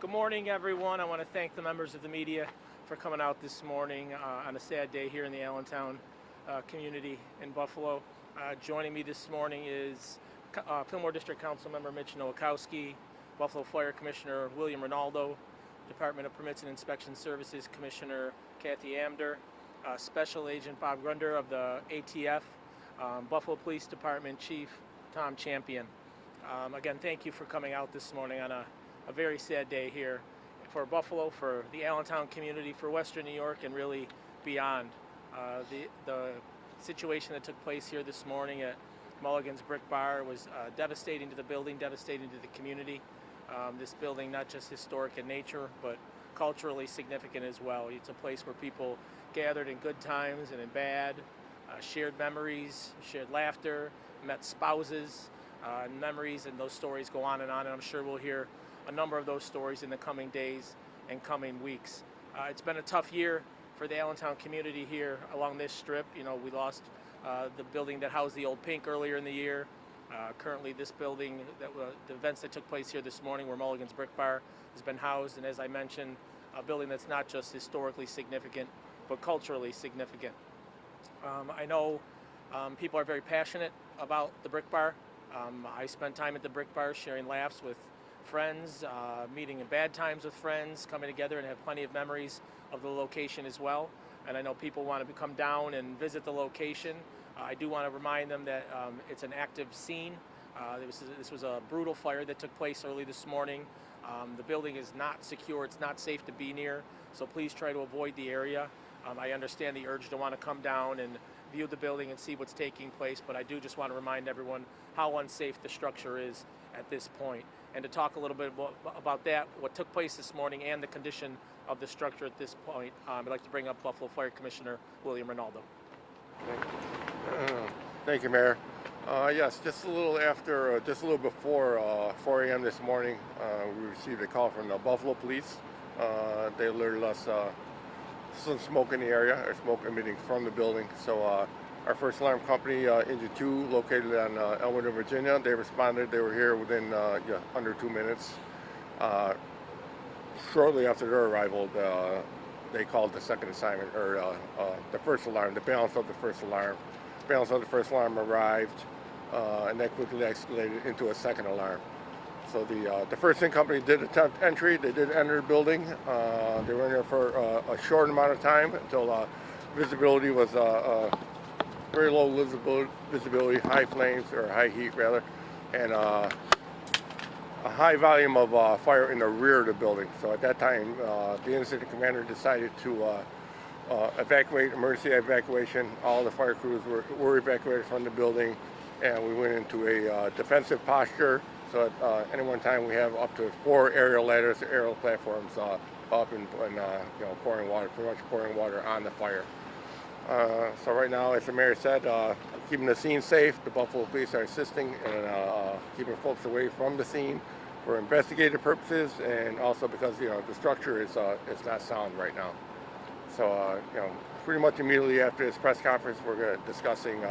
Good morning, everyone. I want to thank the members of the media for coming out this morning on a sad day here in the Allentown community in Buffalo. Joining me this morning is Fillmore District Council Member Mitch Nowakowski, Buffalo Fire Commissioner William Ronaldo, Department of Permits and Inspection Services Commissioner Kathy Amder, Special Agent Bob Grunder of the ATF, Buffalo Police Department Chief Tom Champion. Again, thank you for coming out this morning on a very sad day here for Buffalo, for the Allentown community, for Western New York, and really beyond. The situation that took place here this morning at Mulligan's Brick Bar was devastating to the building, devastating to the community. This building, not just historic in nature, but culturally significant as well. It's a place where people gathered in good times and in bad, shared memories, shared laughter, met spouses, memories, and those stories go on, and I'm sure we'll hear a number of those stories in the coming days and coming weeks. It's been a tough year for the Allentown community here along this strip. You know, we lost the building that housed the old Pink earlier in the year. Currently, this building, the events that took place here this morning where Mulligan's Brick Bar has been housed, and as I mentioned, a building that's not just historically significant, but culturally significant. I know people are very passionate about the Brick Bar. I spent time at the Brick Bar sharing laughs with friends, meeting in bad times with friends, coming together, and have plenty of memories of the location as well. And I know people want to come down and visit the location. I do want to remind them that it's an active scene. This was a brutal fire that took place early this morning. The building is not secure. It's not safe to be near, so please try to avoid the area. I understand the urge to want to come down and view the building and see what's taking place, but I do just want to remind everyone how unsafe the structure is at this point. And to talk a little bit about that, what took place this morning, and the condition of the structure at this point, I'd like to bring up Buffalo Fire Commissioner William Ronaldo. Thank you, Mayor. Yes, just a little before 4 a.m. this morning, we received a call from the Buffalo Police. They alerted us some smoke in the area, or smoke emitting from the building. So our first alarm company, Engine 2, located on Elmwood, Virginia, they responded. They were here within under 2 minutes. Shortly after their arrival, they called the second assignment, or the first alarm, the balance of the first alarm. Balance of the first alarm arrived, and that quickly escalated into a second alarm. So the first in company did attempt entry. They did enter the building. They were in there for a short amount of time until visibility was very low visibility, high flames, or high heat rather, and a high volume of fire in the rear of the building. So at that time, the incident commander decided to evacuate, emergency evacuation. All the fire crews were evacuated from the building, and we went into a defensive posture. So at any one time, we have up to 4 aerial ladders, aerial platforms up and pouring water, pretty much pouring water on the fire. So right now, as the mayor said, keeping the scene safe. The Buffalo Police are assisting and keeping folks away from the scene for investigative purposes, and also because the structure is not sound right now. So pretty much immediately after this press conference, we're discussing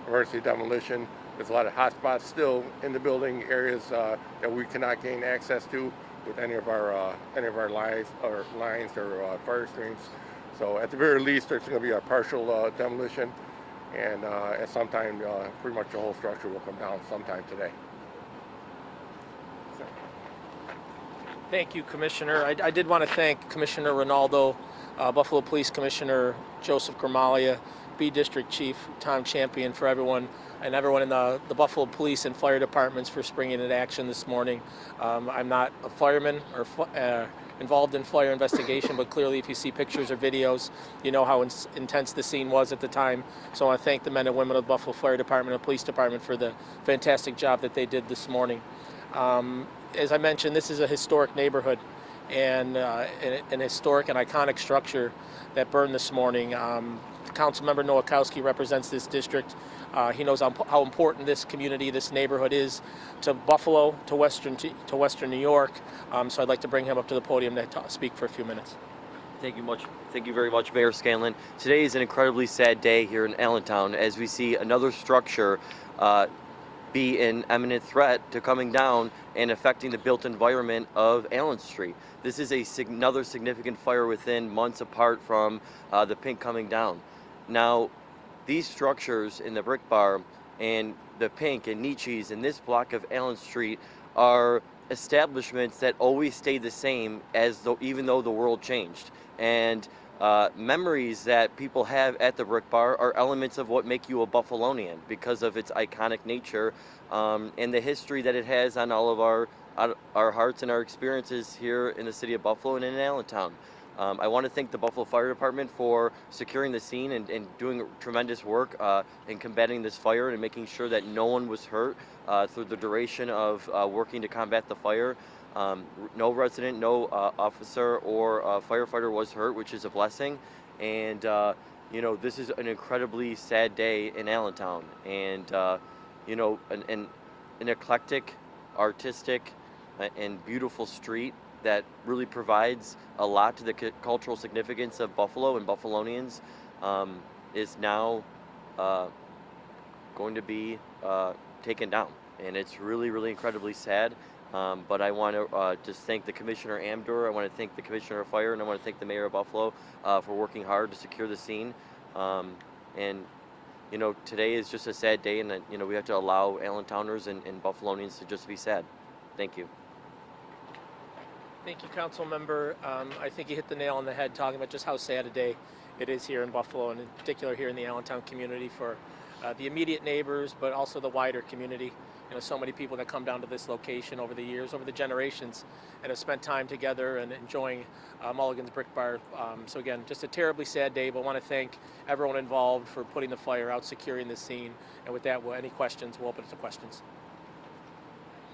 emergency demolition. There's a lot of hot spots still in the building, areas that we cannot gain access to with any of our lines or fire streams. So at the very least, there's going to be a partial demolition, and at some time, pretty much the whole structure will come down sometime today. Thank you, Commissioner. I did want to thank Commissioner Ronaldo, Buffalo Police Commissioner Joseph Gramaglia, B District Chief Tom Champion, for everyone in the Buffalo Police and Fire Departments for springing into action this morning. I'm not a fireman or involved in fire investigation, but clearly if you see pictures or videos, you know how intense the scene was at the time. So I want to thank the men and women of the Buffalo Fire Department and Police Department for the fantastic job that they did this morning. As I mentioned, this is a historic neighborhood and an historic and iconic structure that burned this morning. Councilmember Nowakowski represents this district. He knows how important this community, this neighborhood is to Buffalo, to Western New York. So I'd like to bring him up to the podium to speak for a few minutes. Thank you very much, Mayor Scanlon. Today is an incredibly sad day here in Allentown as we see another structure be an imminent threat to coming down and affecting the built environment of Allen Street. This is another significant fire within months apart from the Pink coming down. Now, these structures in the Brick Bar and the Pink and Nietzsche's in this block of Allen Street are establishments that always stay the same even though the world changed. And memories that people have at the Brick Bar are elements of what make you a Buffalonian because of its iconic nature and the history that it has on all of our hearts and our experiences here in the city of Buffalo and in Allentown. I want to thank the Buffalo Fire Department for securing the scene and doing tremendous work in combating this fire and making sure that no one was hurt through the duration of working to combat the fire. No resident, no officer or firefighter was hurt, which is a blessing. And this is an incredibly sad day in Allentown. And an eclectic, artistic, and beautiful street that really provides a lot to the cultural significance of Buffalo and Buffalonians is now going to be taken down. And it's really, really incredibly sad. But I want to just thank the Commissioner Amdur, I want to thank the Commissioner of Fire, and I want to thank the Mayor of Buffalo for working hard to secure the scene. Today is just a sad day, and we have to allow Allentowners and Buffalonians to just be sad. Thank you. Thank you, Council Member. I think you hit the nail on the head talking about just how sad a day it is here in Buffalo, and in particular here in the Allentown community for the immediate neighbors, but also the wider community. So many people that come down to this location over the years, over the generations, and have spent time together and enjoying Mulligan's Brick Bar. So again, just a terribly sad day, but I want to thank everyone involved for putting the fire out, securing the scene. And with that, any questions, we'll open it to questions.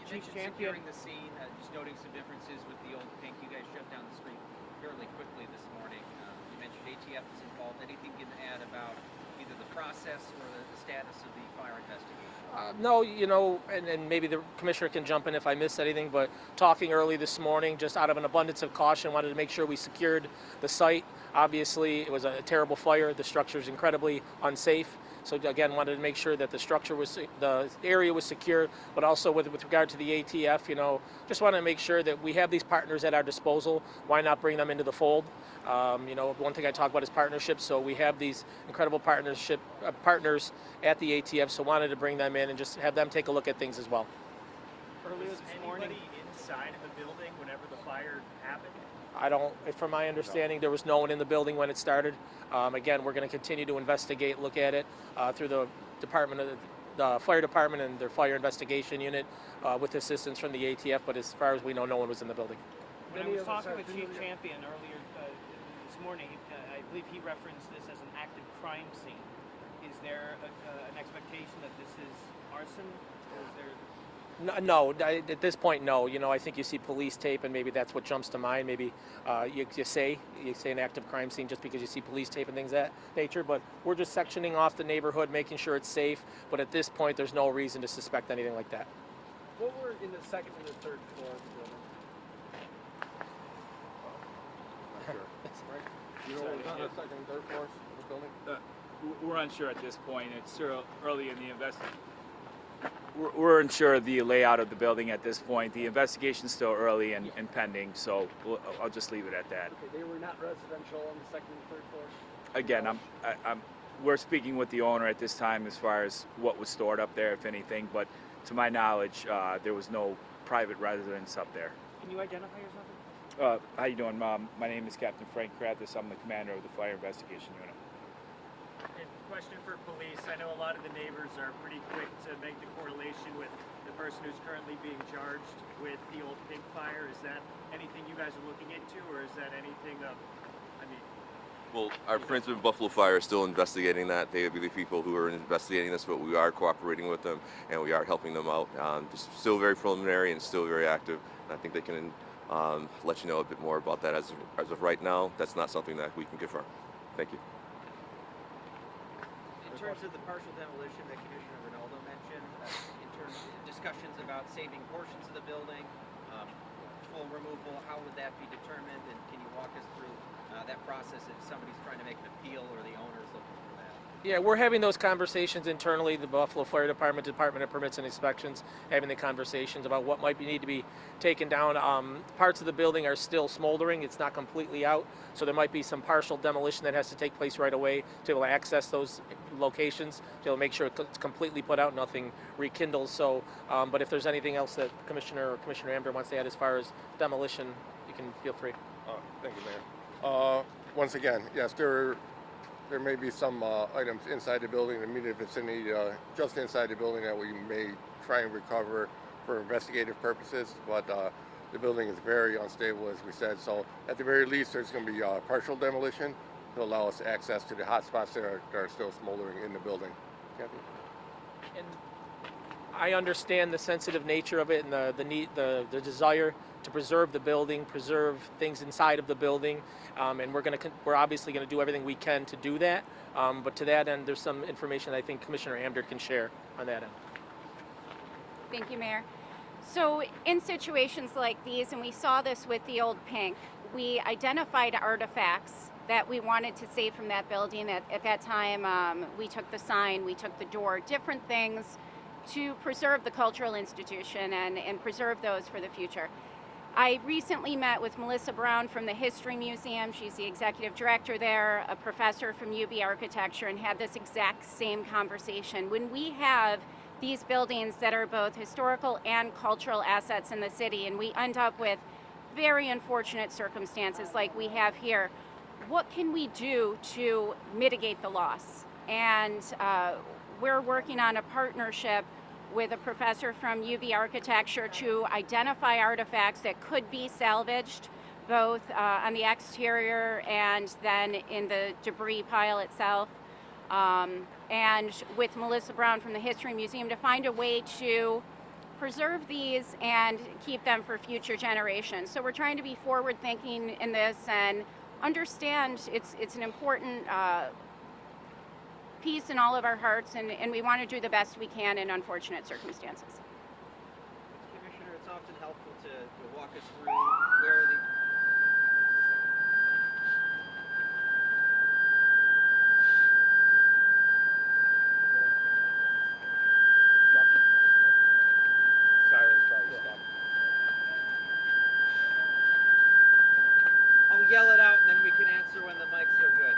You mentioned securing the scene, just noting some differences with the old Pink. You guys shut down the street fairly quickly this morning. You mentioned ATF is involved. Anything you can add about either the process or the status of the fire investigation? No, and maybe the Commissioner can jump in if I missed anything, but talking early this morning, just out of an abundance of caution, wanted to make sure we secured the site. Obviously, it was a terrible fire. The structure is incredibly unsafe. So again, wanted to make sure that the area was secure, but also with regard to the ATF, just want to make sure that we have these partners at our disposal. Why not bring them into the fold? One thing I talk about is partnerships. So we have these incredible partners at the ATF. So wanted to bring them in and just have them take a look at things as well. Earlier this morning, inside of the building whenever the fire happened? From my understanding, there was no one in the building when it started. Again, we're going to continue to investigate, look at it through the fire department and their fire investigation unit with assistance from the ATF. But as far as we know, no one was in the building. When I was talking with Chief Champion earlier this morning, I believe he referenced this as an active crime scene. Is there an expectation that this is arson, or is there? No, at this point, no. I think you see police tape, and maybe that's what jumps to mind. Maybe you say an active crime scene just because you see police tape and things of that nature. But we're just sectioning off the neighborhood, making sure it's safe. But at this point, there's no reason to suspect anything like that. What were in the second and the third floor of the building? Not sure. Right? You know what was on the second and third floors of the building? We're unsure at this point. It's still early in the investigation. We're unsure of the layout of the building at this point. The investigation's still early and pending, so I'll just leave it at that. Okay, they were not residential on the second and third floors? Again, we're speaking with the owner at this time as far as what was stored up there, if anything, but to my knowledge, there was no private residence up there. Can you identify yourself? How you doing, Mom? My name is Captain Frank Krathis. I'm the commander of the Fire Investigation Unit. And question for police. I know a lot of the neighbors are pretty quick to make the correlation with the person who's currently being charged with the old Pink fire. Is that anything you guys are looking into, or is that anything Well, our friends with Buffalo Fire are still investigating that. They would be the people who are investigating this, but we are cooperating with them and we are helping them out. Just still very preliminary and still very active. And I think they can let you know a bit more about that as of right now. That's not something that we can confirm. Thank you. In terms of the partial demolition that Commissioner Rinaldo mentioned, in terms of discussions about saving portions of the building, full removal, how would that be determined? And can you walk us through that process if somebody's trying to make an appeal or the owner's looking for that? Yeah, we're having those conversations internally, the Buffalo Fire Department, Department of Permits and Inspections, having the conversations about what might need to be taken down. Parts of the building are still smoldering. It's not completely out, so there might be some partial demolition that has to take place right away to be able to access those locations, to be able to make sure it's completely put out, nothing rekindles. So, but if there's anything else that Commissioner Amber wants to add as far as demolition, you can feel free. Thank you, Mayor. Once again, yes, there may be some items inside the building. I mean, if it's just inside the building, that we may try and recover for investigative purposes. But the building is very unstable, as we said. So at the very least, there's going to be partial demolition to allow us access to the hot spots that are still smoldering in the building. Kathy? And I understand the sensitive nature of it and the desire to preserve the building, preserve things inside of the building, and we're obviously going to do everything we can to do that. But to that end, there's some information I think Commissioner Amder can share on that end. Thank you, Mayor. So in situations like these, and we saw this with the old Pink, we identified artifacts that we wanted to save from that building. At that time, we took the sign, we took the door, different things to preserve the cultural institution and preserve those for the future. I recently met with Melissa Brown from the History Museum. She's the executive director there, a professor from UB Architecture, and had this exact same conversation. When we have these buildings that are both historical and cultural assets in the city, and we end up with very unfortunate circumstances like we have here, what can we do to mitigate the loss? And we're working on a partnership with a professor from UB Architecture to identify artifacts that could be salvaged, both on the exterior and then in the debris pile itself. And with Melissa Brown from the History Museum to find a way to preserve these and keep them for future generations. So we're trying to be forward thinking in this and understand it's an important peace in all of our hearts, and we want to do the best we can in unfortunate circumstances. Commissioner, it's often helpful to walk us through where the Sirens probably stopped. I'll yell it out and then we can answer when the mics are good.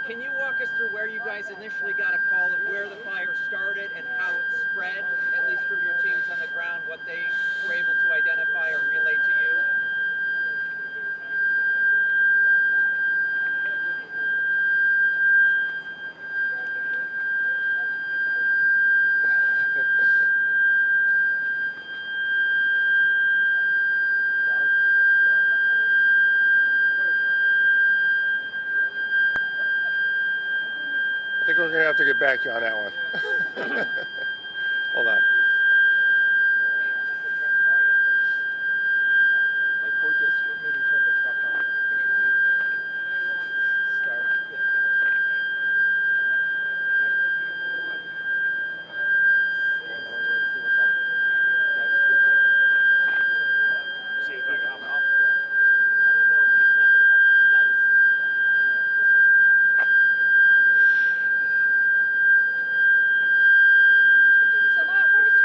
Can you walk us through where you guys initially got a call of where the fire started and how it spread, at least from your teams on the ground, what they were able to identify or relay to you? I think we're going to have to get back to you on that one. Hold on. Maybe turn the truck on. Start. See if I can help out. I don't know, but it's not going to help on tinnitus. So Matt, where's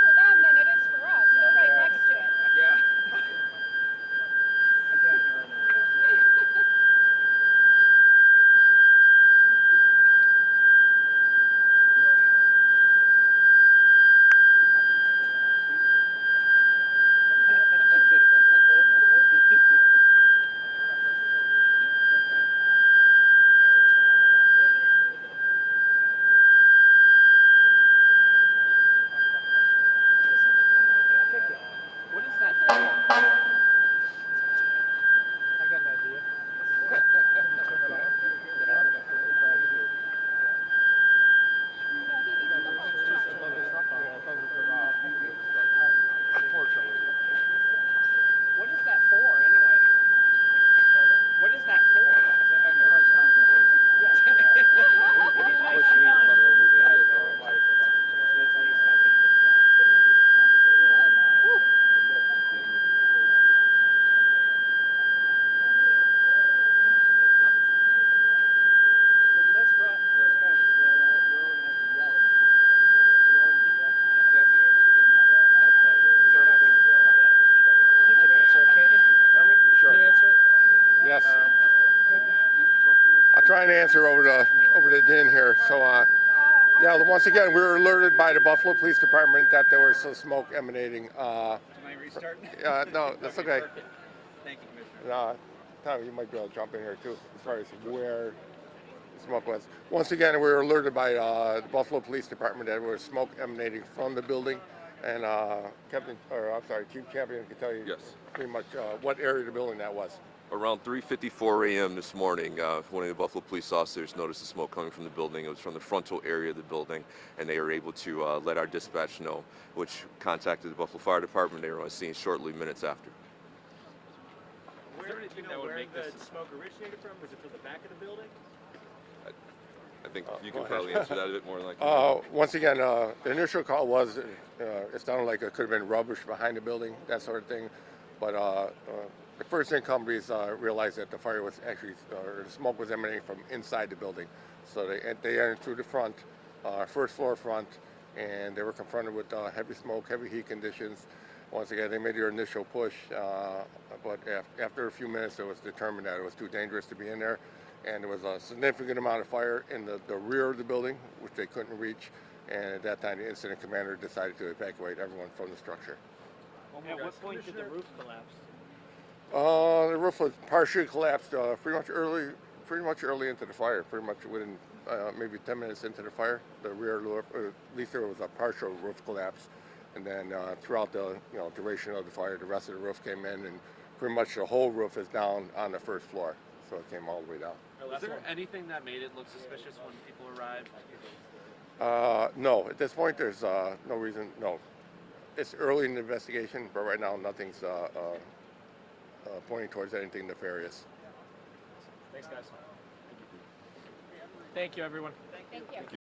Yes. I'll try and answer over the din here. So, yeah, once again, we were alerted by the Buffalo Police Department that there was some smoke emanating. Can I restart? No, that's okay. Perfect. Thank you, Commissioner. Tom, you might be able to jump in here too, as far as where the smoke was. Once again, we were alerted by the Buffalo Police Department that there was smoke emanating from the building, and Chief Champion can tell you Yes. pretty much what area of the building that was. Around 3:54 a.m. this morning, one of the Buffalo police officers noticed the smoke coming from the building. It was from the frontal area of the building, and they were able to let our dispatch know, which contacted the Buffalo Fire Department. They were on scene shortly minutes after. Where did you know where the smoke originated from? Was it from the back of the building? I think you can probably answer that a bit more like. Once again, the initial call was it sounded like it could have been rubbish behind the building, that sort of thing. But the first thing companies realized that the fire was actually, or the smoke was emanating from inside the building. So they entered through the front, first floor front, and they were confronted with heavy smoke, heavy heat conditions. Once again, they made their initial push, but after a few minutes, it was determined that it was too dangerous to be in there. And there was a significant amount of fire in the rear of the building, which they couldn't reach. And at that time, the incident commander decided to evacuate everyone from the structure. At what point did the roof collapse? The roof was partially collapsed pretty much early into the fire. Pretty much within maybe 10 minutes into the fire, the rear roof, or at least there was a partial roof collapse. And then throughout the duration of the fire, the rest of the roof came in, and pretty much the whole roof is down on the first floor. So it came all the way down. Was there anything that made it look suspicious when people arrived? No, at this point, there's no reason. No, it's early in the investigation, but right now, nothing's pointing towards anything nefarious. Thanks, guys. Thank you, everyone. Thank you.